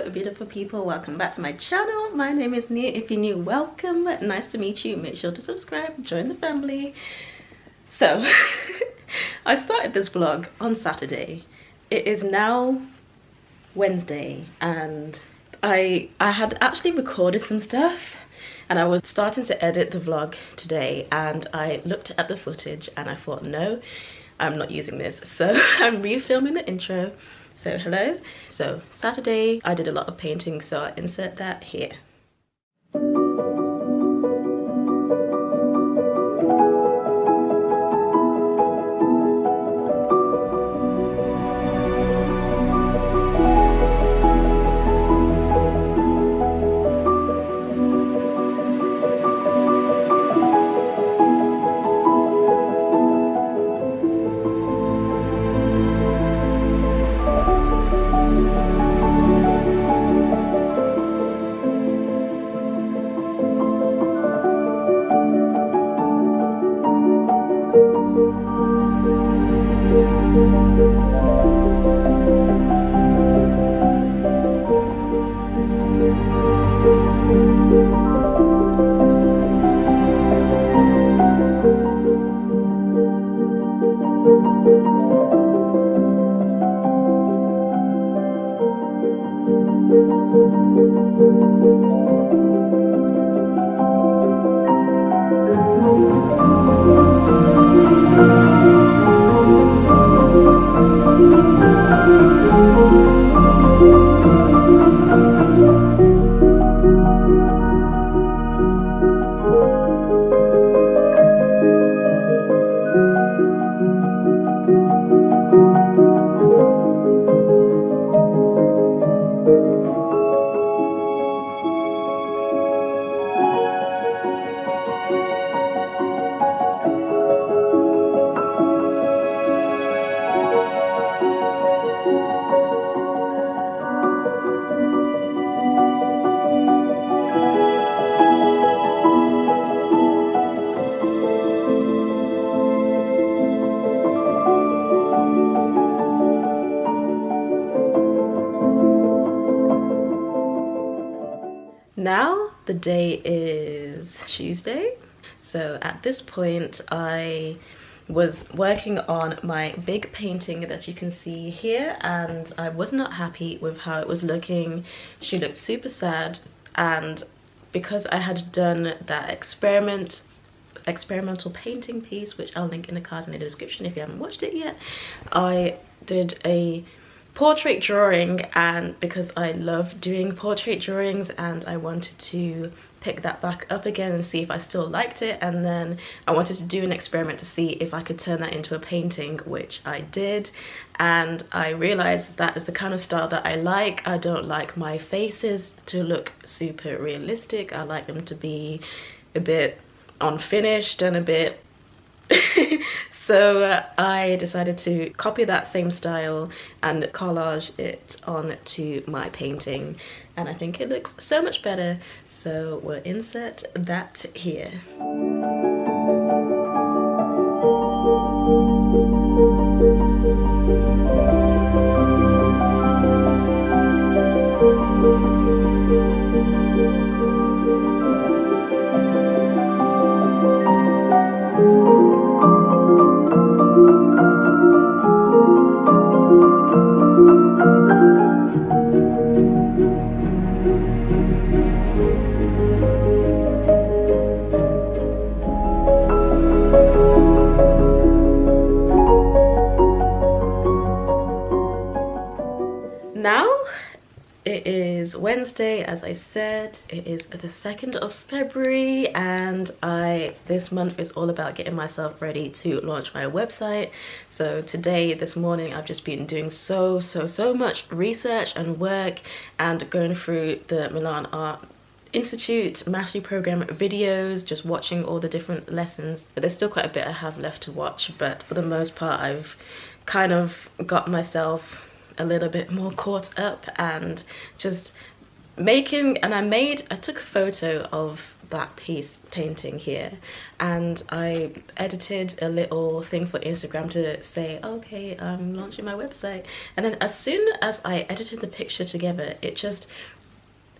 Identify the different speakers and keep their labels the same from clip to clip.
Speaker 1: Hello beautiful people, welcome back to my channel. My name is Nia. If you're new, welcome. Nice to meet you. Make sure to subscribe, join the family. So I started this vlog on Saturday. It is now Wednesday and I had actually recorded some stuff and I was starting to edit the vlog today, and I looked at the footage and I thought, no, I'm not using this. So I'm refilming the intro. So hello. So Saturday I did a lot of painting, so I insert that here. Now the day is Tuesday, so at this point I was working on my big painting that you can see here, and I was not happy with how it was looking. She looked super sad, and because I had done that experimental painting piece, which I'll link in the cards and in the description if you haven't watched it yet, I did a portrait drawing, and because I love doing portrait drawings and I wanted to pick that back up again and see if I still liked it, and then I wanted to do an experiment to see if I could turn that into a painting, which I did, and I realized that is the kind of style that I like. I don't like my faces to look super realistic. I like them to be a bit unfinished and a bit so I decided to copy that same style and collage it onto my painting, and I think it looks so much better, so we'll insert that here. Now it is Wednesday, as I said. It is the 2nd of February, and this month is all about getting myself ready to launch my website. So today, this morning, I've just been doing so much research and work and going through the Milan Art Institute Mastery Program videos, just watching all the different lessons. There's still quite a bit I have left to watch, but for the most part I've kind of got myself a little bit more caught up and just making, and I took a photo of that piece painting here, and I edited a little thing for Instagram to say, okay, I'm launching my website. And then as soon as I edited the picture together, it just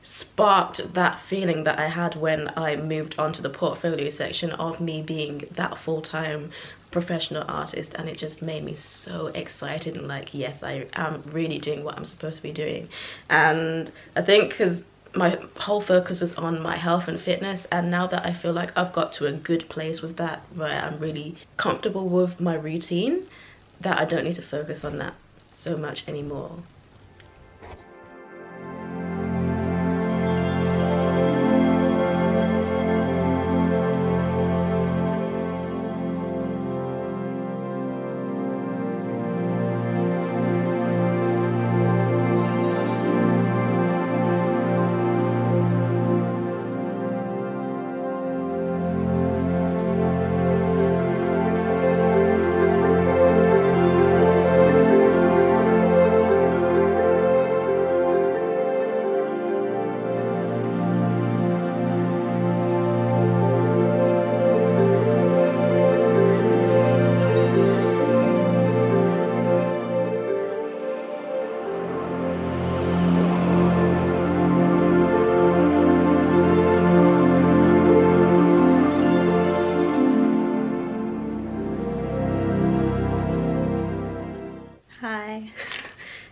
Speaker 1: sparked that feeling that I had when I moved on to the portfolio section of me being that full-time professional artist, and it just made me so excited and like, yes, I am really doing what I'm supposed to be doing. And I think because my whole focus was on my health and fitness, and now that I feel like I've got to a good place with that, where I'm really comfortable with my routine, that I don't need to focus on that so much anymore. Hi.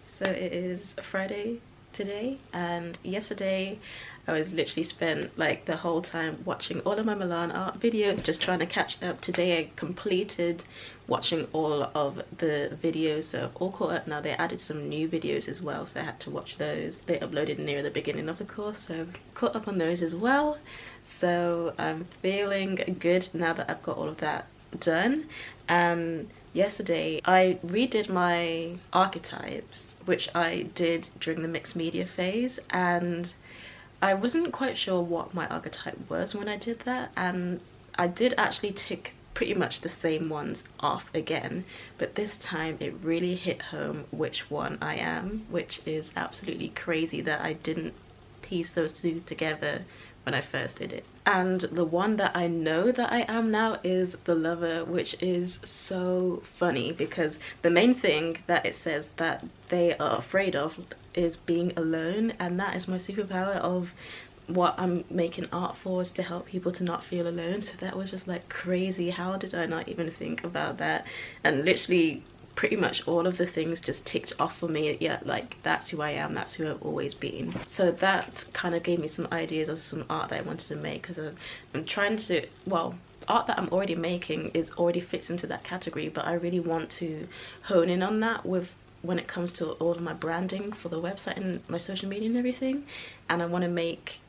Speaker 1: So it is Friday today, and yesterday I was literally spent like the whole time watching all of my Milan art videos, just trying to catch up. Today I completed watching all of the videos, so all caught up now. They added some new videos as well, so I had to watch those. They uploaded near the beginning of the course, so caught up on those as well. So I'm feeling good now that I've got all of that done. And yesterday I redid my archetypes, which I did during the mixed media phase, and I wasn't quite sure what my archetype was when I did that, and I did actually tick pretty much the same ones off again, but this time it really hit home which one I am, which is absolutely crazy that I didn't piece those two together when I first did it. And the one that I know that I am now is the lover, which is so funny because the main thing that it says that they are afraid of is being alone, and that is my superpower of what I'm making art for, is to help people to not feel alone. So that was just like crazy. How did I not even think about that? And literally pretty much all of the things just ticked off for me. Yeah, like that's who I am, that's who I've always been. So that kind of gave me some ideas of some art that I wanted to make, because I'm trying to, well, art that I'm already making is already fits into that category, but I really want to hone in on that with when it comes to all of my branding for the website and my social media and everything. And I want to make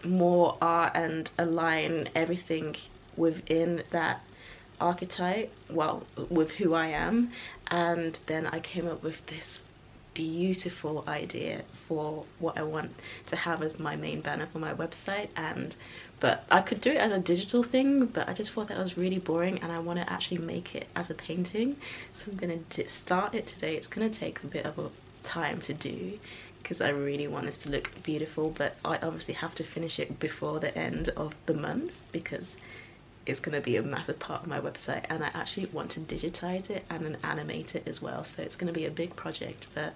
Speaker 1: more art and align everything within that archetype, well, with who I am. And then I came up with this beautiful idea for what I want to have as my main banner for my website. But I could do it as a digital thing, but I just thought that was really boring, and I want to actually make it as a painting. So I'm gonna start it today. It's gonna take a bit of a time to do because I really want this to look beautiful, but I obviously have to finish it before the end of the month because it's going to be a massive part of my website, and I actually want to digitize it and then animate it as well. So it's going to be a big project, but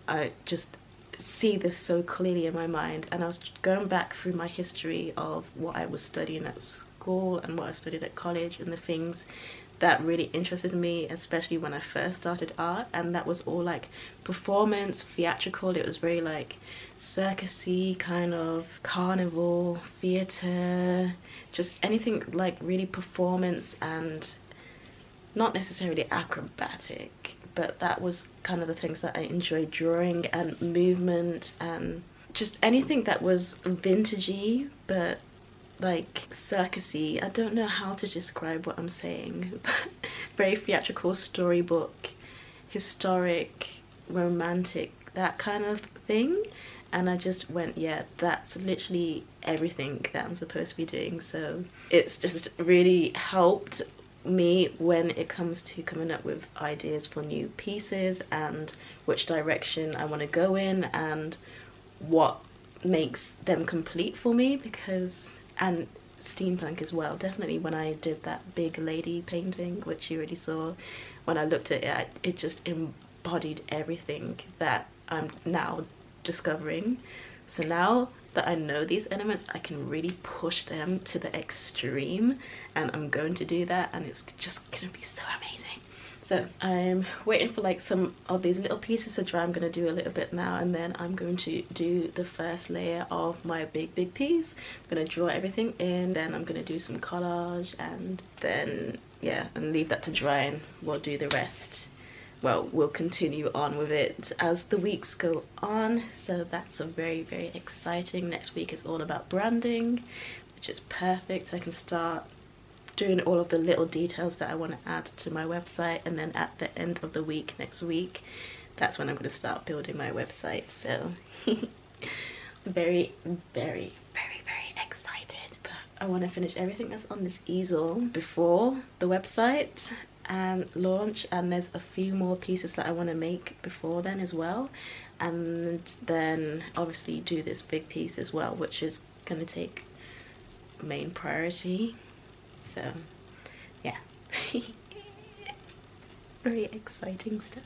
Speaker 1: I just see this so clearly in my mind. And I was going back through my history of what I was studying at school and what I studied at college and the things that really interested me, especially when I first started art, and that was all like performance, theatrical. It was very like circusy, kind of carnival, theatre, just anything like really performance and not necessarily acrobatic, but that was kind of the things that I enjoyed, drawing and movement and just anything that was vintagey but like circusy. I don't know how to describe what I'm saying, but very theatrical, storybook, historic, romantic, that kind of thing. And I just went, yeah, that's literally everything that I'm supposed to be doing. So it's just really helped me when it comes to coming up with ideas for new pieces and which direction I want to go in and what makes them complete for me, because and steampunk as well. Definitely when I did that big lady painting, which you already saw, when I looked at it, it just embodied everything that I'm now discovering. So now that I know these elements, I can really push them to the extreme, and I'm going to do that, and it's just gonna be so amazing. So I'm waiting for like some of these little pieces to dry. I'm going to do a little bit now, and then I'm going to do the first layer of my big piece. I'm going to draw everything in, then I'm going to do some collage, and then yeah, and leave that to dry, and we'll do the rest. Well, we'll continue on with it as the weeks go on. So that's a very exciting. Next week is all about branding, which is perfect. So I can start doing all of the little details that I want to add to my website, and then at the end of the week, next week, that's when I'm going to start building my website. So very excited. But I want to finish everything that's on this easel before the website and launch, and there's a few more pieces that I want to make before then as well, and then obviously do this big piece as well, which is going to take main priority. So yeah, very exciting stuff.